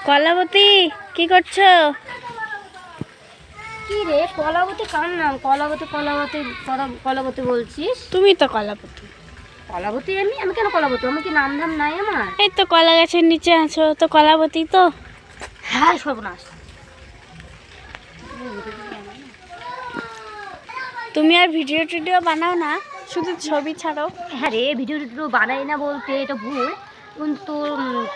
কলাবতী কি করছো? কি রে কলাবতী কার নাম? কলাবতী কলাবতী কলাবতী বলছিস? তুমি তো কলাবতী। কলাবতী আমি কেন কলাবতী? আমি কি নাম ধাম নাই আমার? এই তো কলা গাছের নিচে আছো তো কলাবতী তো। হ্যাঁ সর্বনাশ। তুমি আর ভিডিও টিডিও বানাও না, শুধু ছবি ছাড়ো? হ্যাঁ রে ভিডিও টিডিও বানাই না বলতে এটা ভুল, কিন্তু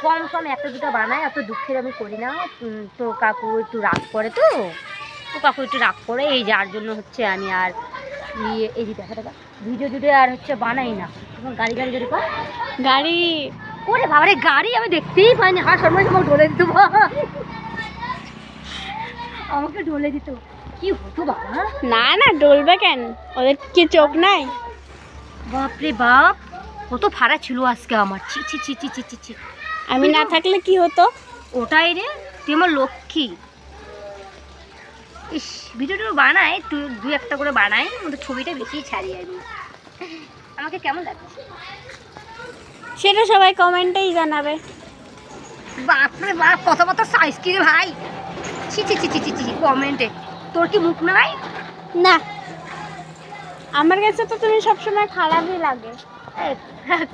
কম সম একটা দুটো বানাই, এত দুঃখের আমি করি না। তো কাকু একটু রাগ করে, তো কাকু একটু রাগ করে, এই যার জন্য হচ্ছে আমি আর এই যে দেখা দেখা ভিডিও টিডিও আর হচ্ছে বানাই না। তোমার গাড়ি গাড়ি গাড়ি কর গাড়ি ওরে বাবারে, গাড়ি আমি দেখতেই পাইনি। হ্যাঁ সর্বনাশ, আমাকে ঢলে দিত ভাই, আমাকে ঢলে দিত কি হতো বাবা। না না, ডলবে কেন? ওদের কি চোখ নাই? বাপরে বাপ, কত ফাড়া ছিল আজকে আমার। ছি ছি ছি ছি ছি ছি ছি। আমি না থাকলে কি হতো? ওটাই রে, তুই আমার লক্ষ্মী। ইস, ভিডিওটা বানাই তুই, দু একটা করে বানাই, কিন্তু ছবিটা বেশি ছাড়ি আমি। আমাকে কেমন লাগছে সেটা সবাই কমেন্টেই জানাবে। বাপরে বাপ, কথা সাইজ কি রে ভাই। ছি ছি ছি ছি ছি ছি, কমেন্টে তোর কি মুখ নাই? না, আমার কাছে তো তুমি সবসময় খারাপই লাগে। এ,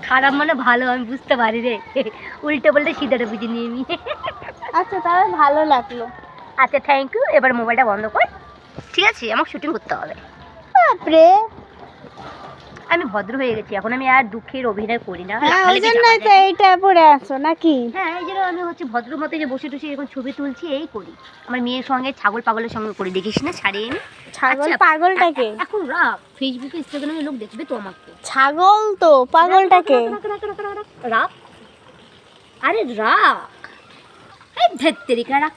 খারাপ মানে ভালো, আমি বুঝতে পারি রে। উল্টে বলতে সিধাটা বুঝে নিয়ে আমি। আচ্ছা তাহলে ভালো লাগলো। আচ্ছা থ্যাংক ইউ, এবার মোবাইলটা বন্ধ কর। ঠিক আছে, আমাকে শুটিং করতে হবে। বাপরে, আমি ভদ্র হয়ে গেছি এখন, আমি আর দুঃখের অভিনয় করি না। হ্যাঁ ওই লাফালাফি জন্যই তো ঝাপাঝাপি। এইটা পরে আছো নাকি? হ্যাঁ এই জন্য আমি হচ্ছে ভদ্র মতো যে বসে টসে এখন ছবি তুলছি, এই করি। আমার মেয়ের সঙ্গে ছাগল পাগলের সঙ্গে করি, দেখিস না ছাড়িয়ে আমি। ছাগল আচ্ছা, পাগলটাকে? এখন রাখ, ফেসবুকে ইনস্টাগ্রামে লোক দেখবে তো আমাকে। ছাগল তো পাগলটাকে? রাখ, আরে রাখ, এই ধেত্তেরিকা রাখ।